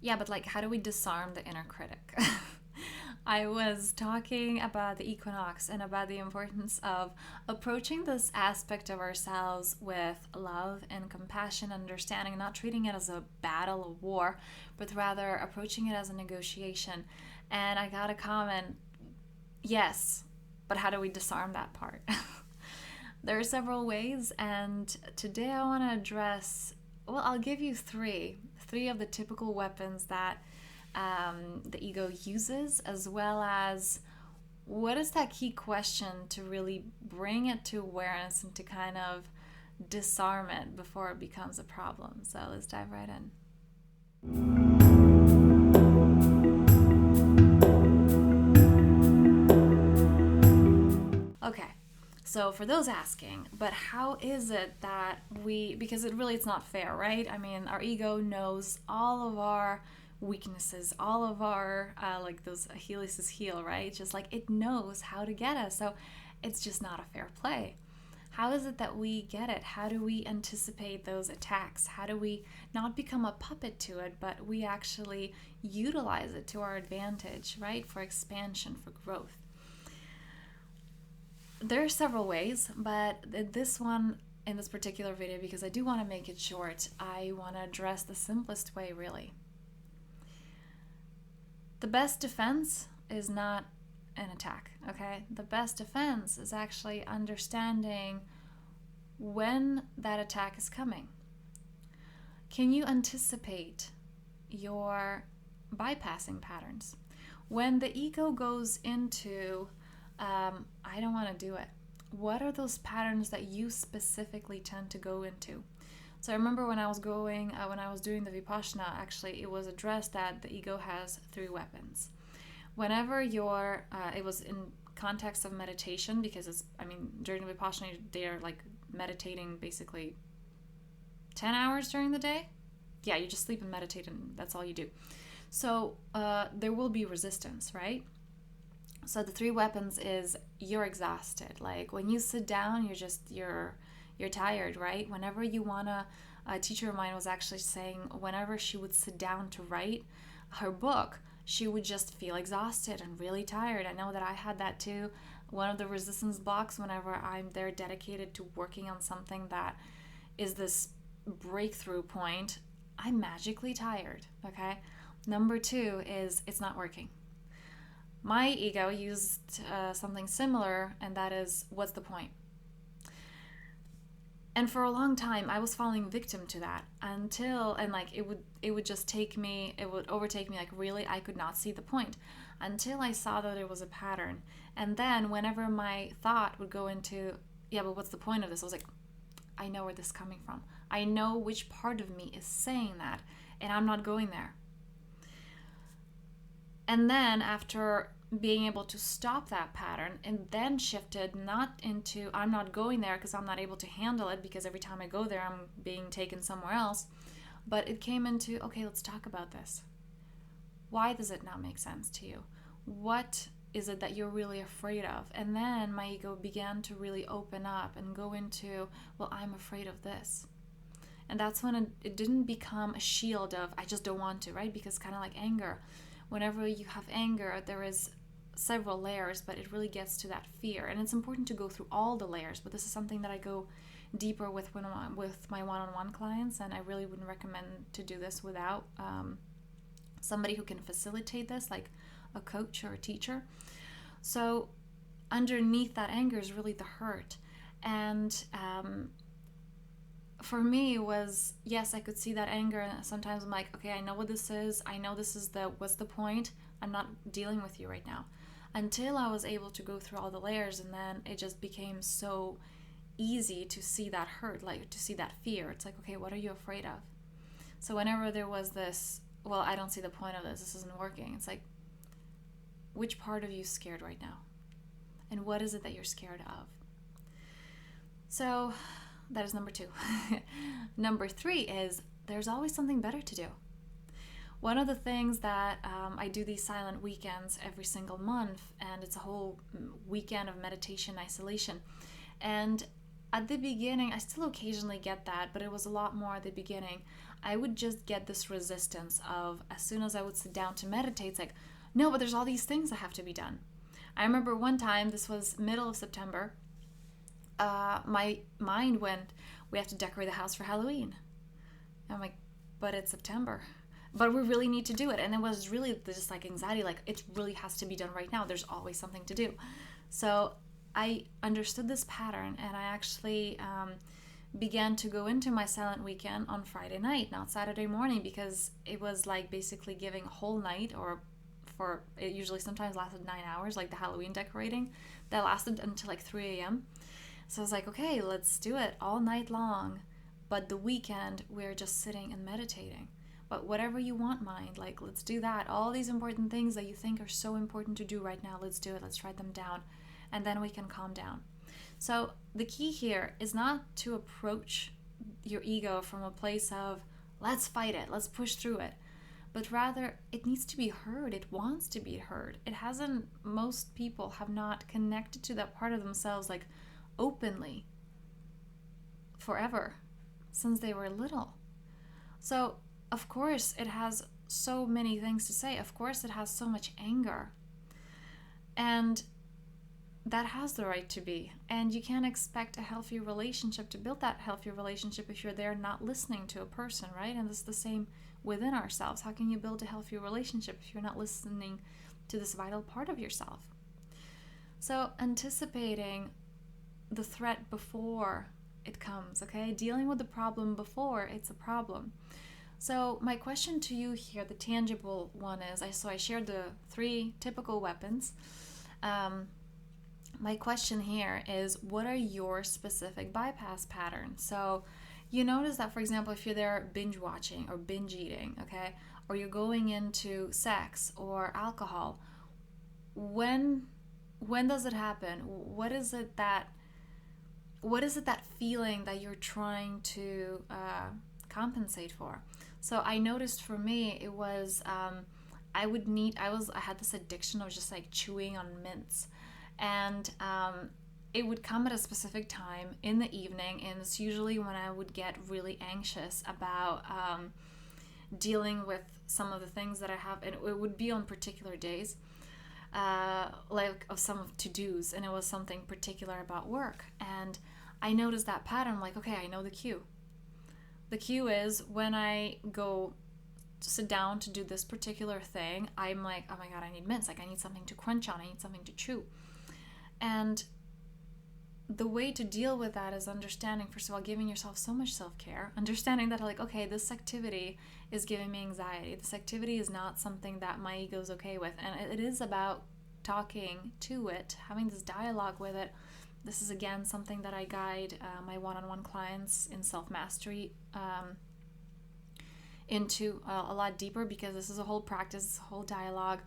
Yeah, but like, how do we disarm the inner critic? I was talking about the equinox and about the importance of approaching this aspect of ourselves with love and compassion, understanding, not treating it as a battle, a war, but rather approaching it as a negotiation. And I got a comment, yes, but how do we disarm that part? There are several ways, and today I want to address, well, I'll give you three of the typical weapons that the ego uses, as well as what is that key question to really bring it to awareness and to kind of disarm it before it becomes a problem. So let's dive right in. Okay, so for those asking, but how is it that because it's not fair, right? I mean, our ego knows all of our weaknesses, all of our, like those Achilles' heel, right? Just like it knows how to get us. So it's just not a fair play. How is it that we get it? How do we anticipate those attacks? How do we not become a puppet to it, but we actually utilize it to our advantage, right? For expansion, for growth. There are several ways, but this one, in this particular video, because I do want to make it short, I want to address the simplest way, really. The best defense is not an attack, okay? The best defense is actually understanding when that attack is coming. Can you anticipate your bypassing patterns? When the ego goes into I don't want to do it. What are those patterns that you specifically tend to go into? So I remember when I was doing the Vipassana, actually, it was addressed that the ego has three weapons. Whenever it was in context of meditation, because during the Vipassana, they're like meditating basically 10 hours during the day. Yeah, you just sleep and meditate, and that's all you do. So there will be resistance, right? So the three weapons is you're exhausted. Like when you sit down, you're tired, right? Whenever you wanna, a teacher of mine was actually saying whenever she would sit down to write her book, she would just feel exhausted and really tired. I know that I had that too. One of the resistance blocks whenever I'm there dedicated to working on something that is this breakthrough point, I'm magically tired, okay? Number two is it's not working. My ego used something similar, and that is, what's the point? And for a long time, I was falling victim to that it would just it would overtake me, like really, I could not see the point until I saw that there was a pattern. And then whenever my thought would go into, yeah, but what's the point of this? I was like, I know where this is coming from. I know which part of me is saying that, and I'm not going there. And then after being able to stop that pattern, and then shifted not into I'm not going there because I'm not able to handle it, because every time I go there I'm being taken somewhere else, but it came into, okay, let's talk about this. Why does it not make sense to you? What is it that you're really afraid of? And then my ego began to really open up and go into, well, I'm afraid of this. And that's when it didn't become a shield of I just don't want to, right? Because kind of like anger, whenever you have anger, there is several layers, but it really gets to that fear. And it's important to go through all the layers, but this is something that I go deeper with my one-on-one clients, and I really wouldn't recommend to do this without somebody who can facilitate this, like a coach or a teacher. So underneath that anger is really the hurt. And for me was, yes, I could see that anger, and sometimes I'm like, okay, I know what this is. I know this is what's the point? I'm not dealing with you right now. Until I was able to go through all the layers, and then it just became so easy to see that hurt, like to see that fear. It's like, okay, what are you afraid of? So whenever there was this, well, I don't see the point of this isn't working. It's like, which part of you is scared right now? And what is it that you're scared of? So that is number two. Number three is there's always something better to do. One of the things that I do these silent weekends every single month, and it's a whole weekend of meditation isolation. And at the beginning, I still occasionally get that, but it was a lot more at the beginning. I would just get this resistance of, as soon as I would sit down to meditate, it's like, no, but there's all these things that have to be done. I remember one time, this was middle of September, my mind went, we have to decorate the house for Halloween. And I'm like, but it's September. But we really need to do it. And it was really just like anxiety, like it really has to be done right now. There's always something to do. So I understood this pattern, and I actually began to go into my silent weekend on Friday night, not Saturday morning, because it was like basically giving a whole night, or for it usually sometimes lasted 9 hours, like the Halloween decorating that lasted until like 3 a.m. So I was like, okay, let's do it all night long. But the weekend, we're just sitting and meditating. But whatever you want, mind, like, let's do that. All these important things that you think are so important to do right now, let's do it. Let's write them down. And then we can calm down. So the key here is not to approach your ego from a place of, let's fight it, let's push through it. But rather, it needs to be heard. It wants to be heard. It hasn't, most people have not connected to that part of themselves, like, openly forever, since they were little. So, of course, it has so many things to say. Of course, it has so much anger. And that has the right to be. And you can't expect a healthy relationship to build that healthy relationship if you're there not listening to a person, right? And it's the same within ourselves. How can you build a healthy relationship if you're not listening to this vital part of yourself? So anticipating the threat before it comes, okay? Dealing with the problem before it's a problem. So my question to you here, the tangible one is, I shared the 3 typical weapons. My question here is, what are your specific bypass patterns? So you notice that, for example, if you're there binge watching or binge eating, okay, or you're going into sex or alcohol, when does it happen? What is it that feeling that you're trying to compensate for? So I noticed for me, it was I had this addiction of just like chewing on mints, and it would come at a specific time in the evening, and it's usually when I would get really anxious about dealing with some of the things that I have, and it would be on particular days, like of some to-dos, and it was something particular about work, and I noticed that pattern. I'm like, okay, I know the cue. The cue is when I go to sit down to do this particular thing, I'm like, oh my God, I need mints. Like, I need something to crunch on. I need something to chew. And the way to deal with that is understanding, first of all, giving yourself so much self-care, understanding that, like, okay, this activity is giving me anxiety. This activity is not something that my ego is okay with. And it is about talking to it, having this dialogue with it. This is, again, something that I guide my one-on-one clients in self-mastery into a lot deeper, because this is a whole practice, a whole dialogue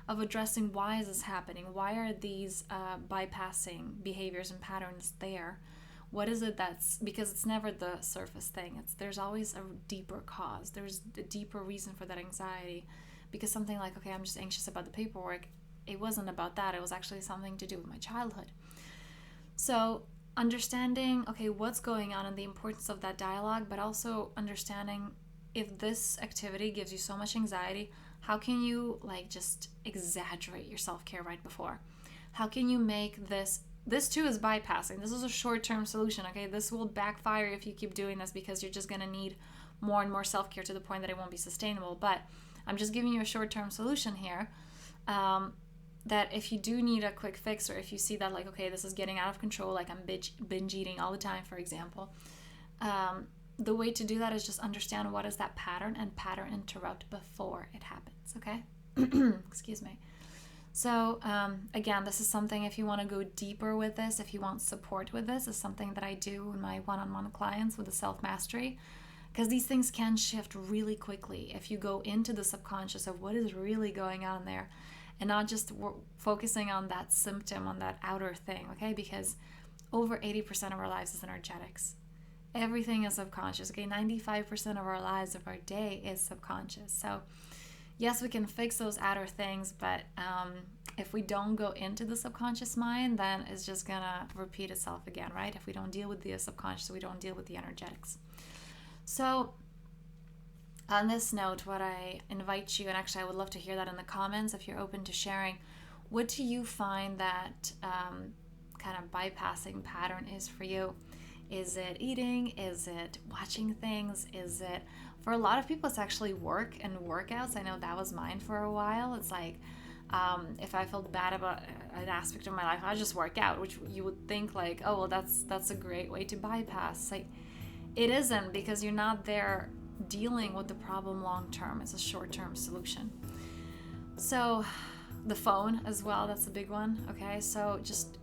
of addressing, why is this happening? Why are these bypassing behaviors and patterns there? What is it that's, because it's never the surface thing. There's always a deeper cause. There's a deeper reason for that anxiety, because something like, okay, I'm just anxious about the paperwork. It wasn't about that. It was actually something to do with my childhood. So understanding, okay, what's going on and the importance of that dialogue, but also understanding, if this activity gives you so much anxiety, how can you like just exaggerate your self-care right before? How can you make this too is bypassing. This is a short-term solution, okay? This will backfire if you keep doing this, because you're just going to need more and more self-care to the point that it won't be sustainable. But I'm just giving you a short-term solution here. That if you do need a quick fix, or if you see that, like, okay, this is getting out of control, like I'm binge eating all the time, for example, the way to do that is just understand what is that pattern, and pattern interrupt before it happens, okay? Excuse me. So again, this is something, if you want to go deeper with this, if you want support with this, is something that I do in my one-on-one clients with the self-mastery, because these things can shift really quickly if you go into the subconscious of what is really going on there, and not just focusing on that symptom, on that outer thing, okay? Because over 80% of our lives is energetics. Everything is subconscious, okay? 95% of our lives, of our day, is subconscious. So yes, we can fix those outer things, but if we don't go into the subconscious mind, then it's just gonna repeat itself again, right? If we don't deal with the subconscious, we don't deal with the energetics. So On this note, what I invite you, and actually I would love to hear that in the comments if you're open to sharing, what do you find that kind of bypassing pattern is for you? Is it eating? Is it watching things? Is it, for a lot of people, it's actually work and workouts. I know that was mine for a while. It's like, if I felt bad about an aspect of my life, I just work out, which you would think like, oh, well, that's a great way to bypass. Like, it isn't, because you're not there dealing with the problem long term. It's a short term solution. So, the phone as well, that's a big one. Okay, so just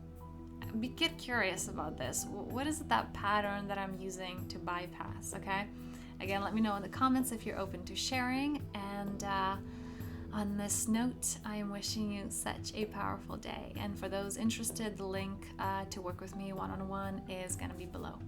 get curious about this. What is that pattern that I'm using to bypass? Okay, again, let me know in the comments if you're open to sharing. And on this note, I am wishing you such a powerful day. And for those interested, the link to work with me one-on-one is going to be below.